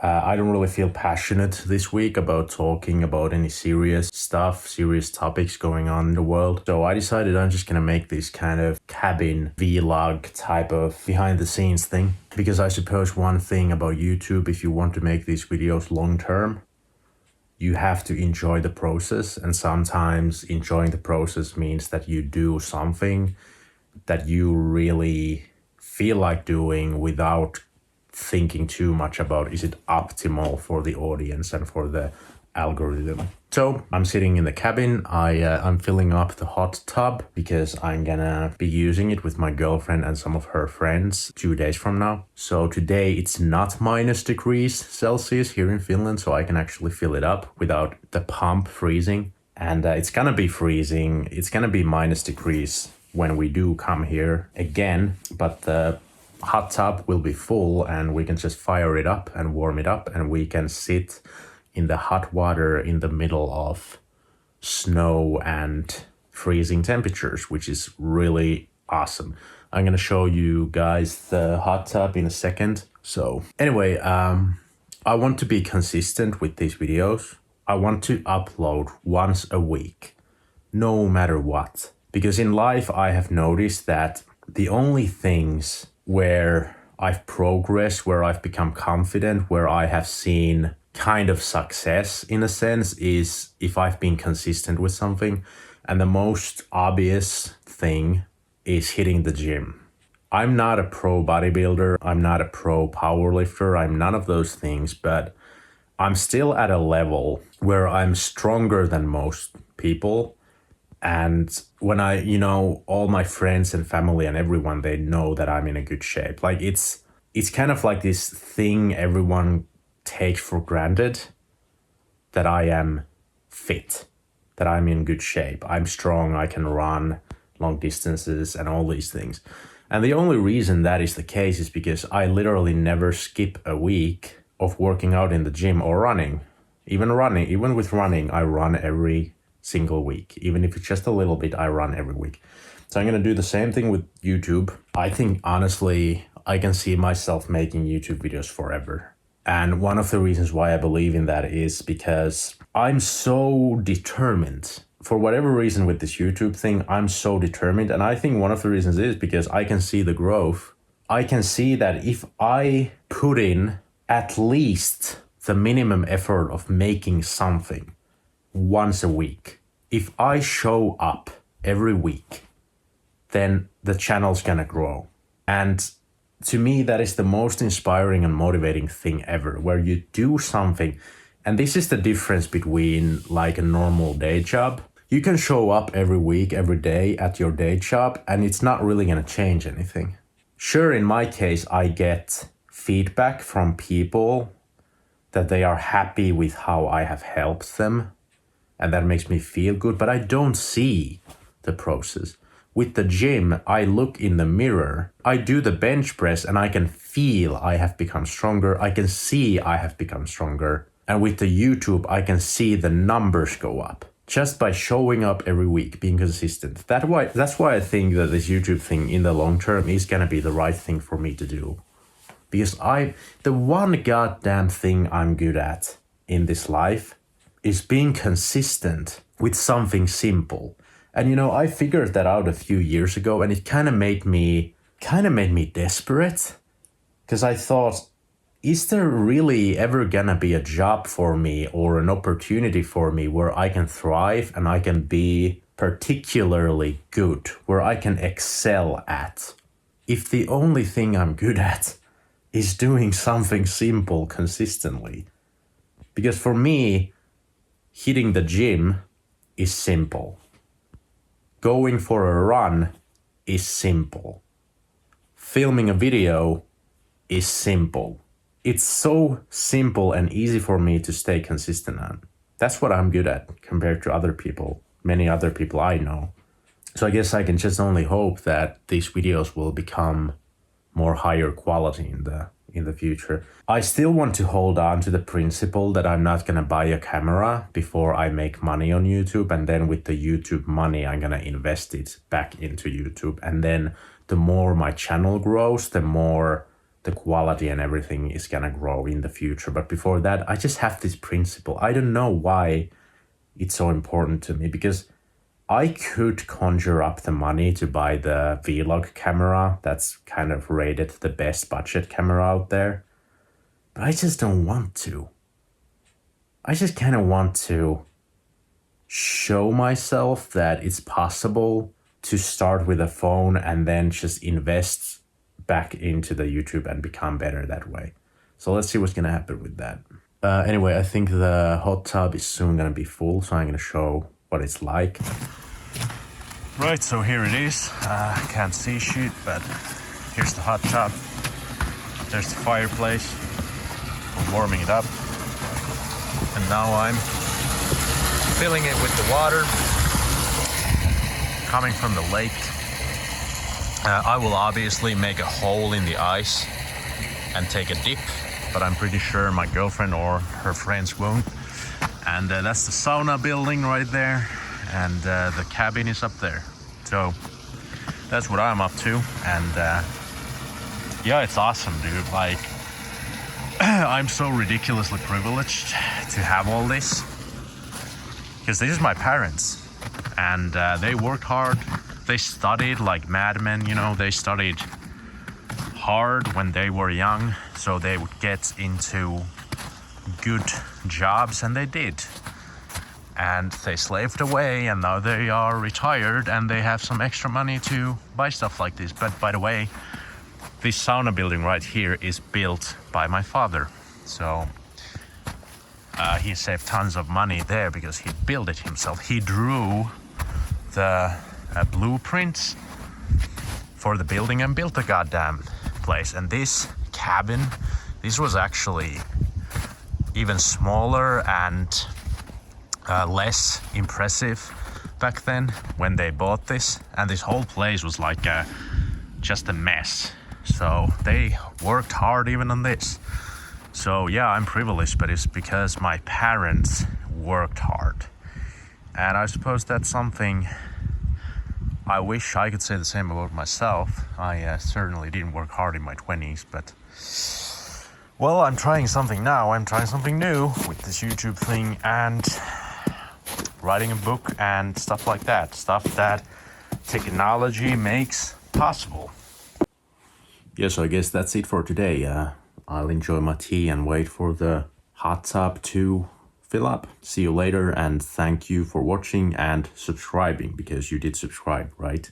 I don't really feel passionate this week about talking about any serious stuff, serious topics going on in the world. So I decided I'm just gonna make this kind of cabin vlog type of behind the scenes thing. Because I suppose one thing about YouTube, if you want to make these videos long term, you have to enjoy the process. And sometimes enjoying the process means that you do something that you really feel like doing without thinking too much about is it optimal for the audience and for the algorithm. So I'm sitting in the cabin. I'm filling up the hot tub because I'm gonna be using it with my girlfriend and some of her friends 2 days from now. So today it's not -degrees Celsius here in Finland, so I can actually fill it up without the pump freezing. And it's gonna be freezing. It's gonna be -degrees when we do come here again, but the hot tub will be full and we can just fire it up and warm it up and we can sit in the hot water in the middle of snow and freezing temperatures, which is really awesome. I'm gonna show you guys the hot tub in a second. So anyway, I want to be consistent with these videos. I want to upload once a week, no matter what. Because in life, I have noticed that the only things where I've progressed, where I've become confident, where I have seen kind of success in a sense is if I've been consistent with something. And the most obvious thing is hitting the gym. I'm not a pro bodybuilder. I'm not a pro powerlifter. I'm none of those things, but I'm still at a level where I'm stronger than most people. And when all my friends and family and everyone, they know that I'm in a good shape. Like it's kind of like this thing everyone takes for granted, that I am fit, that I'm in good shape. I'm strong, I can run long distances and all these things. And the only reason that is the case is because I literally never skip a week of working out in the gym or running. Even with running, I run every single week. Even if it's just a little bit, I run every week. So I'm going to do the same thing with YouTube. I think honestly, I can see myself making YouTube videos forever. And one of the reasons why I believe in that is because I'm so determined. For whatever reason with this YouTube thing, I'm so determined. And I think one of the reasons is because I can see the growth. I can see that if I put in at least the minimum effort of making something once a week, if I show up every week, then the channel's gonna grow. And to me, that is the most inspiring and motivating thing ever, where you do something. And this is the difference between like a normal day job. You can show up every week, every day at your day job, and it's not really gonna change anything. Sure, in my case, I get feedback from people that they are happy with how I have helped them. And that makes me feel good, but I don't see the process. With the gym, I look in the mirror, I do the bench press and I can feel I have become stronger. I can see I have become stronger. And with the YouTube, I can see the numbers go up just by showing up every week, being consistent. That's why I think that this YouTube thing in the long term is gonna be the right thing for me to do. Because the one goddamn thing I'm good at in this life is being consistent with something simple. And I figured that out a few years ago, and it kind of made me desperate, because I thought, is there really ever gonna be a job for me or an opportunity for me where I can thrive and I can be particularly good, where I can excel at, if the only thing I'm good at is doing something simple consistently? Because for me, hitting the gym is simple. Going for a run is simple. Filming a video is simple. It's so simple and easy for me to stay consistent on. That's what I'm good at compared to other people, many other people I know. So I guess I can just only hope that these videos will become more higher quality in the future. I still want to hold on to the principle that I'm not gonna buy a camera before I make money on YouTube, and then with the YouTube money, I'm gonna invest it back into YouTube. And then the more my channel grows, the more the quality and everything is gonna grow in the future. But before that, I just have this principle. I don't know why it's so important to me, because I could conjure up the money to buy the vlog camera that's kind of rated the best budget camera out there, but I just don't want to. I just kind of want to show myself that it's possible to start with a phone and then just invest back into the YouTube and become better that way. So let's see what's gonna happen with that. Anyway, I think the hot tub is soon gonna be full, so I'm gonna show what it's like. Right, so here it is. Can't see shit, but here's the hot tub. There's the fireplace. I'm warming it up. And now I'm filling it with the water coming from the lake. I will obviously make a hole in the ice and take a dip, but I'm pretty sure my girlfriend or her friends won't. And that's the sauna building right there, and the cabin is up there. So that's what I'm up to, and yeah, it's awesome, dude. Like, I'm so ridiculously privileged to have all this, because this is my parents, and they worked hard. They studied like madmen, you know. They studied hard when they were young, so they would get into good jobs, and they did. And they slaved away, and now they are retired, and they have some extra money to buy stuff like this. But by the way, this sauna building right here is built by my father. So he saved tons of money there because he built it himself. He drew the blueprints for the building and built the goddamn place. And this cabin, this was actually even smaller and less impressive back then when they bought this. And this whole place was like just a mess. So they worked hard even on this. So yeah, I'm privileged, but it's because my parents worked hard. And I suppose that's something I wish I could say the same about myself. I certainly didn't work hard in my 20s, but well, I'm trying something now. I'm trying something new with this YouTube thing and writing a book and stuff like that. Stuff that technology makes possible. Yeah, so I guess that's it for today. I'll enjoy my tea and wait for the hot tub to fill up. See you later, and thank you for watching and subscribing, because you did subscribe, right?